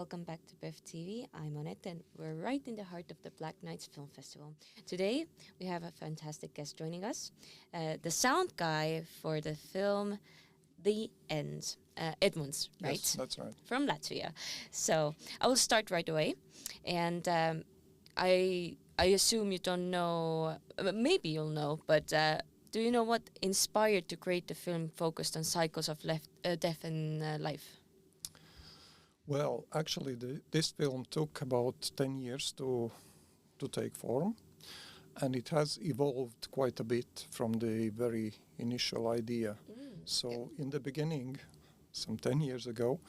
welcome back to PÖFF TV. I'm Anete and we're right in the heart of the Black Nights Film Festival. Today we have a fantastic guest joining us, the sound guy for the film The End, Edmunds, right? Yes, that's right. From Latvia. So I will start right away, and I assume you don't know, maybe you'll know, but do you know what inspired to create the film focused on cycles of death and life? Well, actually, this film took about 10 years to take form, and it has evolved quite a bit from the very initial idea. So in the beginning, some 10 years ago,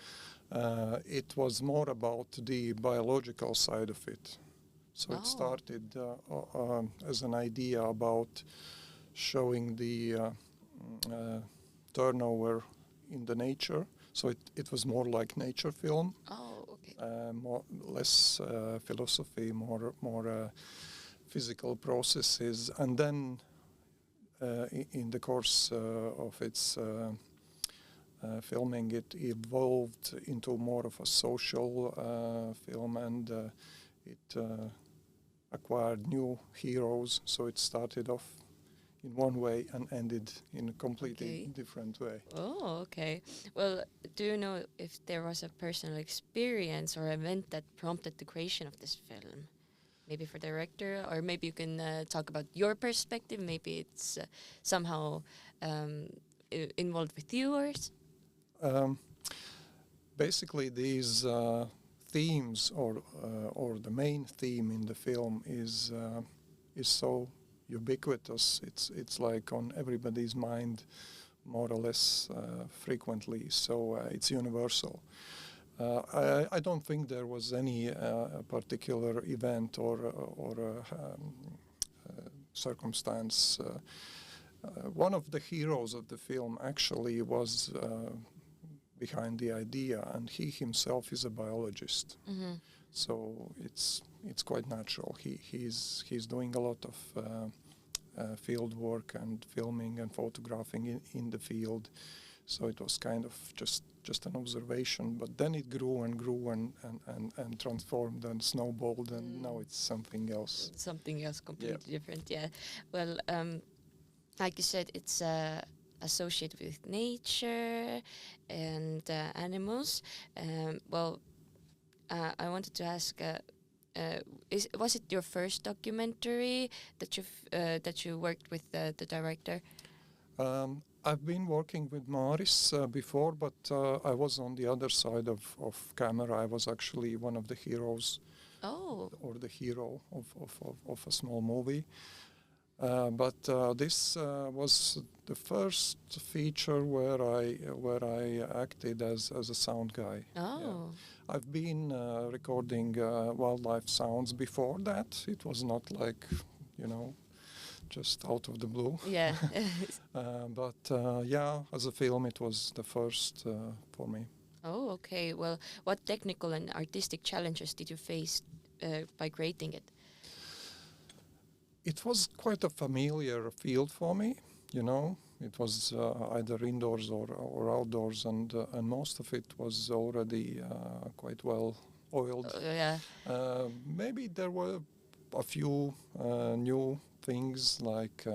it was more about the biological side of it. So it started as an idea about showing the turnover in the nature. So it was more like nature film. Oh, okay. Less philosophy, more physical processes, and then in the course of its filming, it evolved into more of a social film, and it acquired new heroes. So it started off in one way and ended in a completely different way. Oh, okay. Well, do you know if there was a personal experience or event that prompted the creation of this film? Maybe for the director, or maybe you can talk about your perspective. Maybe it's somehow involved with viewers. Basically, these themes, or the main theme in the film is so ubiquitous. It's like on everybody's mind, more or less frequently. So it's universal. I don't think there was any particular event or circumstance. One of the heroes of the film actually was behind the idea, and he himself is a biologist. Mm-hmm. So it's quite natural. He's doing a lot of field work and filming and photographing in the field. So it was kind of just an observation, but then it grew and grew and transformed and snowballed, and now it's something else. Something else completely different, yeah. Well, like you said, it's associated with nature and animals. Well, I wanted to ask, was it your first documentary that you worked with the director? I've been working with Māris before, but I was on the other side of camera. I was actually one of the heroes, or the hero of a small movie. But this was the first feature where I acted as a sound guy. Oh. Yeah. I've been recording wildlife sounds before that. It was not like, just out of the blue. Yeah. But as a film, it was the first for me. Oh, okay. Well, what technical and artistic challenges did you face by creating it? It was quite a familiar field for me, It was either indoors or outdoors, and most of it was already quite well oiled. Maybe there were a few new things, like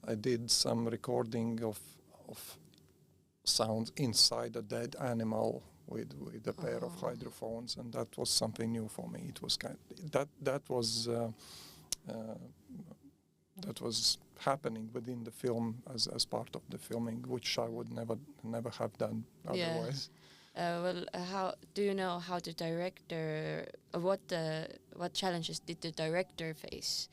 I did some recording of sounds inside a dead animal with a pair of hydrophones, and that was something new for me. It was that was happening within the film as part of the filming, which I would never have done otherwise. Well, how do you know how the director? What challenges did the director face?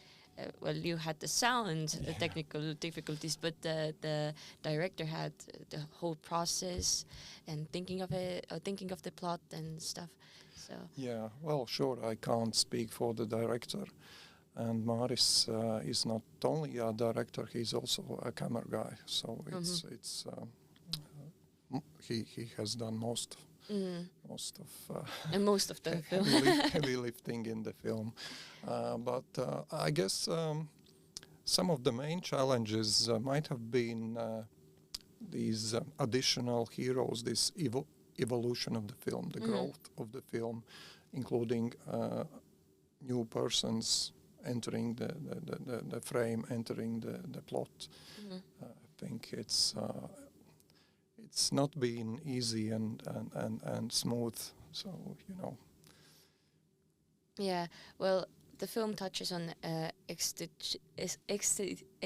Well, you had the sound technical difficulties, but the director had the whole process and thinking of the plot and stuff. So well, sure, I can't speak for the director. And Māris is not only a director; he's also a camera guy. So he has done most of the film. heavy lifting in the film. But I guess some of the main challenges might have been these additional heroes, these evolution of the film, the growth of the film, including new persons entering the frame, entering the plot. I think it's not been easy and smooth. So Yeah, well, the film touches on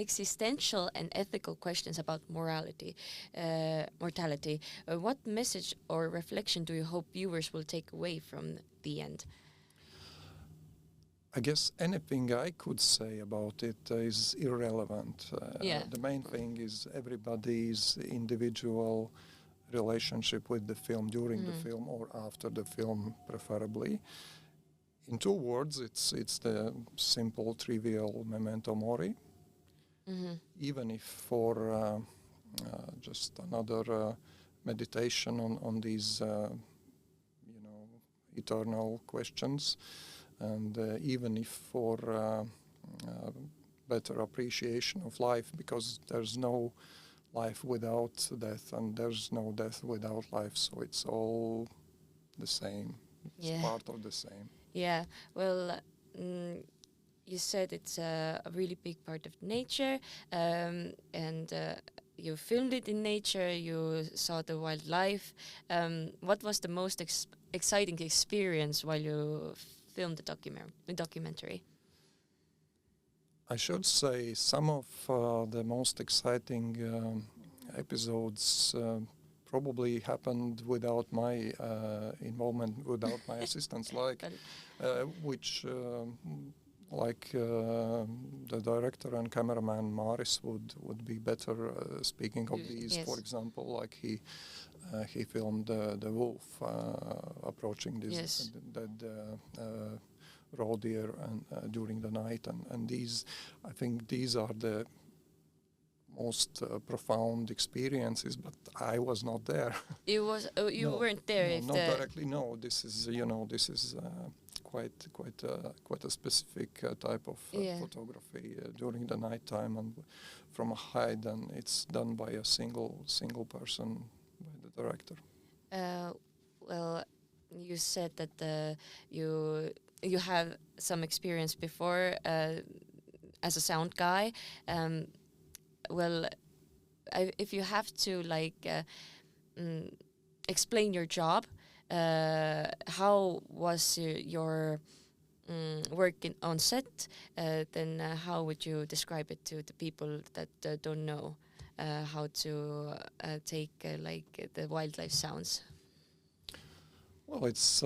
existential and ethical questions about mortality. What message or reflection do you hope viewers will take away from the end? I guess anything I could say about it is irrelevant. The main thing is everybody's individual relationship with the film during the film or after the film, preferably. In 2 words, it's the simple, trivial memento mori. Even if for just another meditation on these, eternal questions, and even if for better appreciation of life, because there's no life without death, and there's no death without life, so it's all the same. It's part of the same. Yeah, well, you said it's a really big part of nature, and you filmed it in nature, you saw the wildlife. What was the most exciting experience while you filmed the documentary? I should say some of the most exciting episodes probably happened without my involvement, without my assistance, like the director and cameraman Māris would be better speaking of these. For example, like he filmed the wolf approaching this dead roe deer and during the night, and these, I think these are the most profound experiences, but I was not there. You weren't there. No, not directly. No, this is quite a specific type of photography during the night time and from a height, and it's done by a single person, by the director. Well, you said that you have some experience before as a sound guy. If you have to explain your job, how was your work on set? Then how would you describe it to the people that don't know how to take the wildlife sounds? Well, it's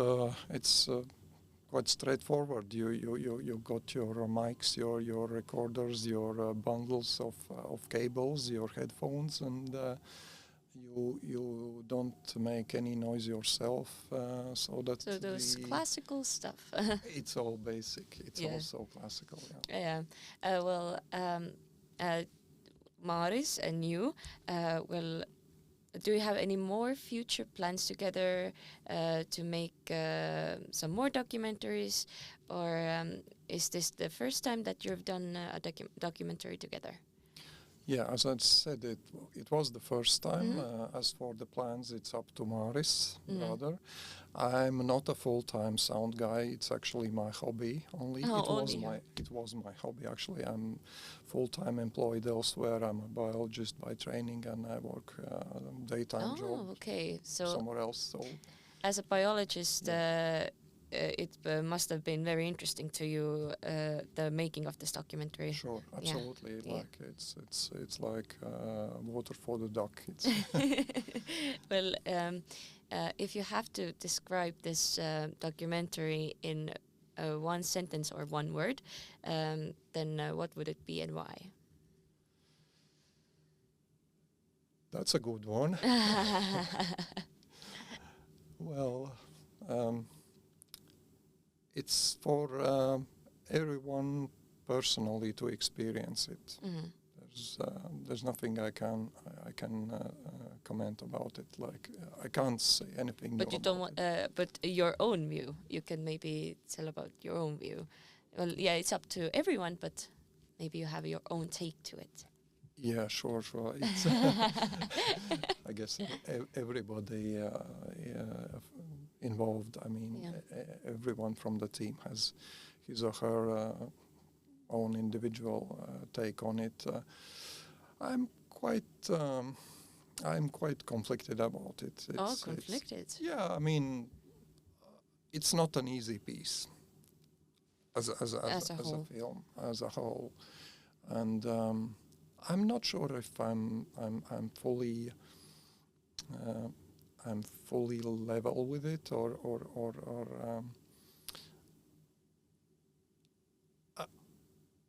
quite straightforward. You got your mics, your recorders, your bundles of cables, your headphones, and you don't make any noise yourself. So those classical stuff. It's all basic. It's also classical. Yeah. Māris and you, do you have any more future plans together to make some more documentaries, or is this the first time that you've done a documentary together? Yeah, as I said, it was the first time. As for the plans, it's up to Māris, rather. I'm not a full-time sound guy. It's actually my hobby only. It was my hobby, actually. I'm full-time employed elsewhere. I'm a biologist by training, and I work daytime job somewhere else. So, as a biologist, it must have been very interesting to you, the making of this documentary. Sure, absolutely. Yeah. Like it's like water for the duck. Well, if you have to describe this documentary in one sentence or one word, then what would it be and why? That's a good one. Well, it's for everyone personally to experience it. There's nothing I can comment about it. Like I can't say anything. But you don't want. But your own view. You can maybe tell about your own view. Well, yeah, it's up to everyone, but maybe you have your own take to it. Yeah, sure. It's I guess everybody involved. I mean, everyone from the team has his or her own individual take on it. I'm quite conflicted about it. Conflicted. I mean, it's not an easy piece as a film as a whole, and I'm not sure if I'm fully level with it, or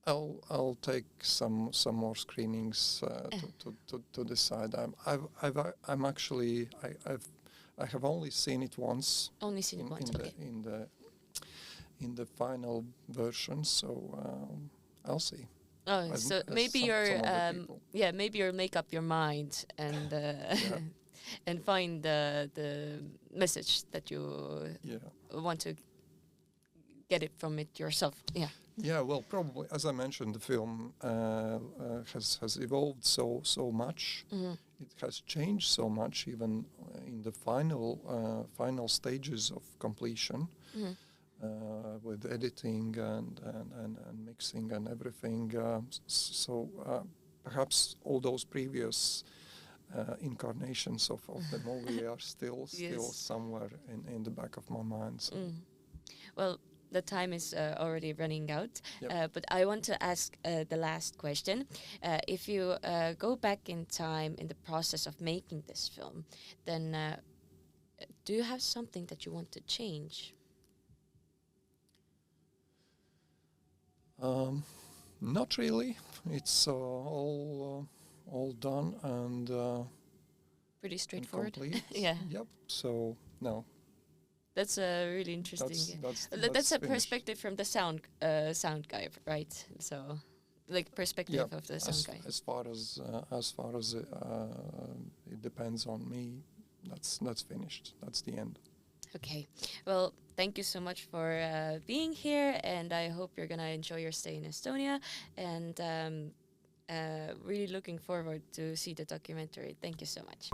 I'll take some more screenings to decide. I'm actually I have only seen it once. Only seen it once. Okay. In the final version, so I'll see. Oh, so maybe maybe you'll make up your mind and and find the message that you want to get it from it yourself. Yeah. Yeah, well, probably, as I mentioned, the film has evolved so much. Mm-hmm. It has changed so much, even in the final stages of completion, with editing and mixing and everything. So perhaps all those previous incarnations of the movie are still somewhere in the back of my mind. So. Well, the time is already running out, but I want to ask the last question. If you go back in time in the process of making this film, then do you have something that you want to change? Not really. It's all done and pretty straightforward. And complete. Yeah. Yep. So no. That's really interesting. That's a perspective from the sound guy, right? So, like perspective of the sound guy. As far as it depends on me, that's finished. That's the end. Okay. Well, thank you so much for being here, and I hope you're gonna enjoy your stay in Estonia. And really looking forward to see the documentary. Thank you so much.